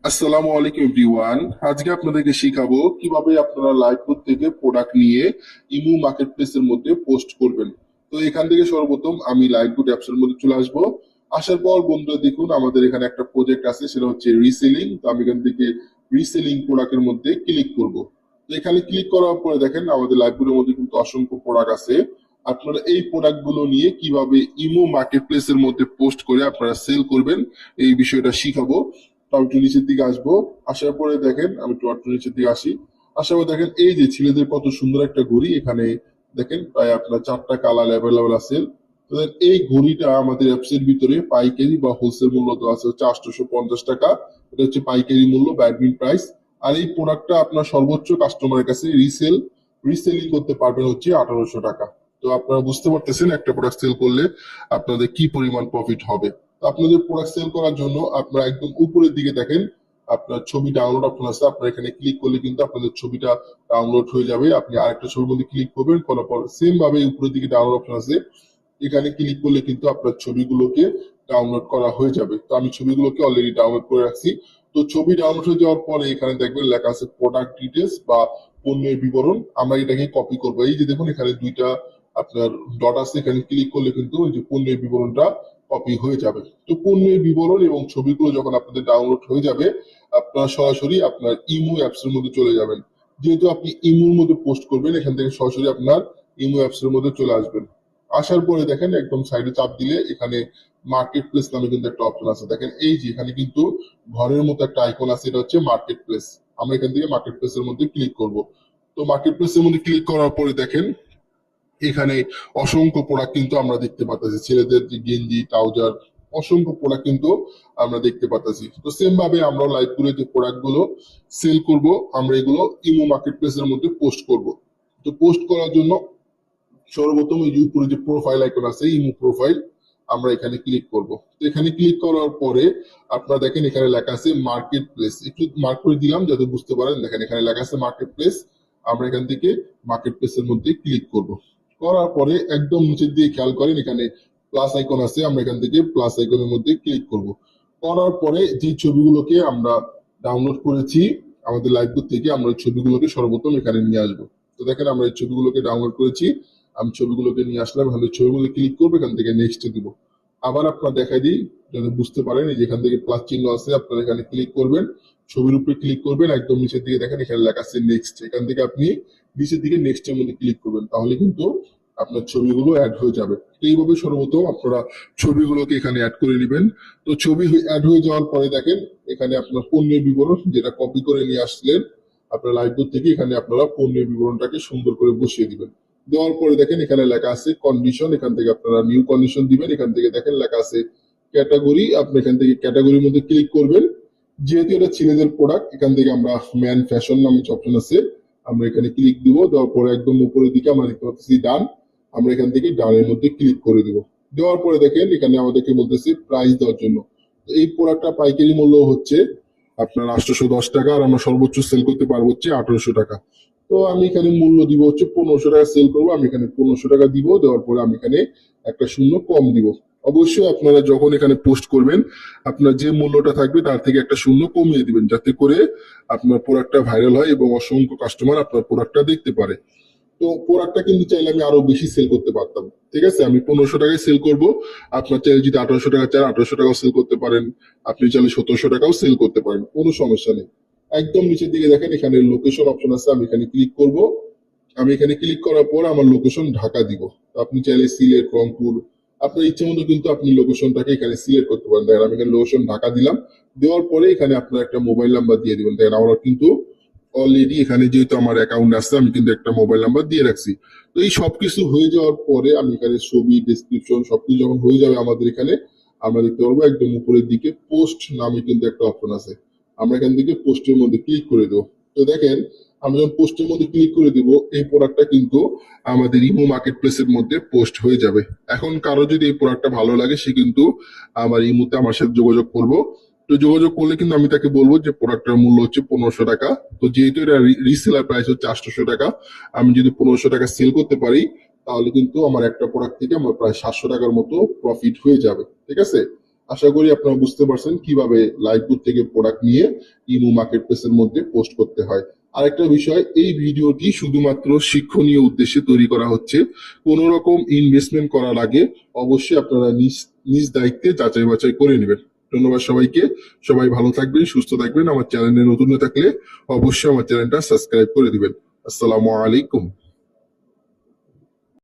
আসসালামু আলাইকুম এভরিওয়ান। আজকে আপনাদেরকে শিখাবো কিভাবে আপনারা লাইভবুক থেকে প্রোডাক্ট নিয়ে ইমু মার্কেট প্লেসের মধ্যে পোস্ট করবেন। তো এখান থেকে সর্বপ্রথম আমি লাইভবুক অ্যাপস এর মধ্যে চলে আসবো। আসার পর বন্ধুরা দেখুন আমাদের এখানে একটা প্রজেক্ট আছে, সেটা হচ্ছে রিসেলিং। তো আমি এখান থেকে রিসেলিং প্রোডাক্টের মধ্যে ক্লিক করব। তো এখানে ক্লিক করার পরে দেখেন আমাদের লাইভবুকের মধ্যে কিন্তু অসংখ্য প্রোডাক্ট আছে। আপনারা এই প্রোডাক্ট গুলো নিয়ে কিভাবে ইমো মার্কেট প্লেসের মধ্যে পোস্ট করে আপনারা সেল করবেন, এই বিষয়টা শিখাবো। তো আমি একটু নিচের দিকে আসবো। আসার পরে দেখেন আমি একটু নিচের দিকে আসি। আসার পরে দেখেন এই যে ছেলেদের কত সুন্দর একটা ঘড়ি, এখানে দেখেন প্রায় আপনার 4টা কালার অ্যাভেলেবল আছে। তো এই ঘড়িটা আমাদের অ্যাপস এর ভিতরে পাইকারি বা হোলসেল মূল্য তো আছে হচ্ছে 850 টাকা। এটা হচ্ছে পাইকারি মূল্য বা অ্যাডমিন প্রাইস। আর এই প্রোডাক্টটা আপনার সর্বোচ্চ কাস্টমারের কাছে রিসেলিং করতে পারবেন হচ্ছে 1800 টাকা। তো আপনারা বুঝতে পারতেছেন একটা প্রোডাক্ট সেল করলে আপনাদের কি পরিমাণ প্রফিট হবে। তো আপনাদের প্রোডাক্ট সেল করার জন্য আপনারা একদম উপরের দিকে দেখেন আপনার ছবি ডাউনলোড অপশন আছে। আপনার এখানে ক্লিক করলে কিন্তু আপনাদের ছবিটা ডাউনলোড হয়ে যাবে। আপনি আরেকটা ছবির মধ্যে ক্লিক করবেন, করার পর সেম ভাবে উপরের দিকে ডাউনলোড অপশন আছে, এখানে ক্লিক করলে কিন্তু আপনার ছবিগুলোকে ডাউনলোড করা হয়ে যাবে। তো আমি ছবিগুলোকে অলরেডি ডাউনলোড করে রাখছি। তো ছবি ডাউনলোড হয়ে যাওয়ার পরে এখানে দেখবেন লেখা আছে প্রোডাক্ট ডিটেলস বা পণ্যের বিবরণ। আমরা এটাকে কপি করবো। এই যে দেখুন এখানে দুইটা আপনার ডট আছে, এখানে ক্লিক করলে কিন্তু ওই যে পণ্যের বিবরণটা কপি হয়ে যাবে। তো পণ্যের বিবরণ এবং ছবিগুলো যখন আপনাদের ডাউনলোড হয়ে যাবে, আপনারা সরাসরি আপনার ইমো অ্যাপস এর মধ্যে চলে যাবেন। যেহেতু আপনি ইমোর মধ্যে পোস্ট করবেন, এখান থেকে সরাসরি আপনার ইমো অ্যাপস এর মধ্যে চলে আসবেন। আসার পরে দেখেন একদম সাইডে চাপ দিলে এখানে মার্কেট প্লেস নামে কিন্তু একটা অপশন আছে। দেখেন এই যে এখানে কিন্তু ঘরের মতো একটা আইকন আছে, এটা হচ্ছে মার্কেট প্লেস। আমরা এখান থেকে মার্কেট প্লেসের মধ্যে ক্লিক করব। তো মার্কেট প্লেসের মধ্যে ক্লিক করার পরে দেখেন এখানে অসংখ্য প্রোডাক্ট কিন্তু আমরা দেখতে পাচ্ছি, ছেলেদের যে গেঞ্জি ট্রাউজার, অসংখ্য প্রোডাক্ট কিন্তু আমরা দেখতে পাচ্ছি। তো সেম ভাবে আমরা লাইভ গুলো যে প্রোডাক্ট গুলো সেল করব, আমরা এগুলো ইমো মার্কেট প্লেসের মধ্যে পোস্ট করব। তো পোস্ট করার জন্য সর্বপ্রথম এই যে উপরে যে প্রোফাইল আইকন আছে ইমো প্রোফাইল, আমরা এখানে ক্লিক করব। তো এখানে ক্লিক করার পরে আপনারা দেখেন এখানে লেখা আছে মার্কেট প্লেস, একটু মার্ক করে দিলাম যাতে বুঝতে পারেন। দেখেন এখানে লেখা আছে মার্কেট প্লেস। আমরা এখান থেকে মার্কেট প্লেসের মধ্যে ক্লিক করব। করার পরে একদম নিচের দিকে খেয়াল করেন এখানে প্লাস আইকন আছে, আমরা এখান থেকে প্লাস আইকনের মধ্যে ক্লিক করব। করার পরে যে ছবিগুলোকে আমরা ডাউনলোড করেছি আমাদের লাইভবুক থেকে, আমরা ওই ছবিগুলোকে সর্বপ্রথম এখানে নিয়ে আসবো। তো দেখেন আমরা এই ছবিগুলোকে ডাউনলোড করেছি, আমি ছবিগুলোকে নিয়ে আসলাম। এখানে ছবিগুলো ক্লিক করবো, এখান থেকে নেক্সট দিব। আবার আপনার দেখাই দিই যাতে বুঝতে পারেন, এই যে এখান থেকে প্লাস চিহ্ন আছে, আপনারা এখানে ক্লিক করবেন, ছবির উপরে ক্লিক করবেন, একদম নিচের দিকে দেখেন এখানে লেখা আছে নেক্সট। এখান থেকে আপনি নিচের দিকে নেক্সট এর মধ্যে ক্লিক করবেন, তাহলে কিন্তু আপনার ছবিগুলো অ্যাড হয়ে যাবে। তো এইভাবে সর্বপ্রথম আপনারা ছবিগুলোকে এখানে অ্যাড করে নেবেন। তো ছবি অ্যাড হয়ে যাওয়ার পরে দেখেন এখানে আপনার পণ্যের বিবরণ যেটা কপি করে নিয়ে আসছিলেন আপনার লাইভবুক থেকে, এখানে আপনারা পণ্যের বিবরণটাকে সুন্দর করে বসিয়ে দিবেন। দেওয়ার পরে দেখেন এখানে লেখা আছে কন্ডিশন, এখান থেকে আপনারা নিউ কন্ডিশন দিবেন। এখান থেকে দেখেন লেখা আছে ক্যাটাগরি, আপনি এখান থেকে ক্যাটাগরির মধ্যে ক্লিক করবেন। যেহেতু এটা ছেলেদের প্রোডাক্ট, এখান থেকে আমরা ম্যান ফ্যাশন নামে অপশন আছে, আমরা এখানে ক্লিক দিব। দেওয়ার পরে একদম উপরের দিকে আমরা দেখতে পাচ্ছি ডান, আমরা এখান থেকে ডানের মধ্যে ক্লিক করে দিব। দেওয়ার পরে দেখেন এখানে আমাদেরকে বলতেছে প্রাইস দেওয়ার জন্য। এই প্রোডাক্টটা পাইকারি মূল্য হচ্ছে আপনার 810 টাকা, আর আমরা সর্বোচ্চ সেল করতে পারবো হচ্ছে 1800 টাকা। তো আমি এখানে মূল্য দিব হচ্ছে 1500 টাকা, সেল করবো আমি এখানে 1500 টাকা দিব। দেওয়ার পরে আমি এখানে একটা শূন্য কম দিব। অবশ্যই আপনারা যখন এখানে পোস্ট করবেন আপনার যে মূল্যটা থাকবে তার থেকে একটা শূন্য কমিয়ে দিবেন, যাতে করে আপনার প্রোডাক্টটা ভাইরাল হয় এবং অসংখ্য কাস্টমার আপনার প্রোডাক্টটা দেখতে পারে। তো প্রোডাক্টটা কিন্তু চাইলে আমি আরো বেশি সেল করতে পারতাম। ঠিক আছে, আমি 1500 টাকায় সেল করব। আপনার চাইলে যদি 1800 টাকা চান 1800 টাকাও সেল করতে পারেন, আপনি চাইলে 1700 টাকাও সেল করতে পারেন, কোনো সমস্যা নেই। একদম নিচের দিকে দেখেন এখানে লোকেশন অপশন আছে, আমি এখানে ক্লিক করব। আমি এখানে ক্লিক করার পর আমার লোকেশন ঢাকা দিব। তো আপনি চাইলে সিলেট, রংপুর, আপনার ইচ্ছে মতো কিন্তু আপনি লোকেশনটাকে এখানে সিলেক্ট করতে পারেন। দেখেন আমি এখানে লোকেশন ঢাকা দিলাম। দেওয়ার পরে এখানে আপনার একটা মোবাইল নাম্বার দিয়ে দিবেন। দেখেন আমরা কিন্তু অলরেডি এখানে যেহেতু আমার অ্যাকাউন্ট আছে আমি কিন্তু একটা মোবাইল নাম্বার দিয়ে রাখছি। তো এই সবকিছু হয়ে যাওয়ার পরে আমি এখানে ছবি ডিসক্রিপশন সবকিছু যখন হয়ে যাবে আমাদের এখানে, আমরা দেখতে পারবো একদম উপরের দিকে পোস্ট নামে কিন্তু একটা অপশন আছে, আমরা এখান থেকে পোস্টের মধ্যে ক্লিক করে দেবো। তো দেখেন আমি যখন পোস্টের মধ্যে ক্লিক করে দিব এই প্রোডাক্টটা কিন্তু আমাদের ইমো মার্কেট প্লেসের মধ্যে পোস্ট হয়ে যাবে। এখন কারো যদি এই প্রোডাক্টটা ভালো লাগে সে কিন্তু আমার ইমোতে আমার সাথে যোগাযোগ করবো। তো যোগাযোগ করলে কিন্তু আমি তাকে বলবো যে প্রোডাক্টের মূল্য হচ্ছে 1500 টাকা। তো যেহেতু এটা রিসেলার প্রাইস হচ্ছে 800 টাকা, আমি যদি 1500 টাকা সেল করতে পারি তাহলে কিন্তু আমার একটা প্রোডাক্ট থেকে আমার প্রায় 700 টাকার মতো প্রফিট হয়ে যাবে। ঠিক আছে, আশা করি আপনারা বুঝতে পারছেন কিভাবে লাইভবুট থেকে প্রোডাক্ট নিয়ে ইমু মার্কেট প্লেসের মধ্যে পোস্ট করতে হয়। আরেকটা বিষয়, এই ভিডিওটি শুধুমাত্র শিক্ষণীয় উদ্দেশ্যে তৈরি করা হচ্ছে। কোনো রকম ইনভেস্টমেন্ট করার আগে অবশ্যই আপনারা নিজ নিজ দায়িত্বে যাচাই বাছাই করে নেবেন। ধন্যবাদ সবাইকে। সবাই ভালো থাকবেন, সুস্থ থাকবেন। আমার চ্যানেলে নতুন হয়ে থাকলে অবশ্যই আমার চ্যানেলটা সাবস্ক্রাইব করে দিবেন। আসসালামু আলাইকুম।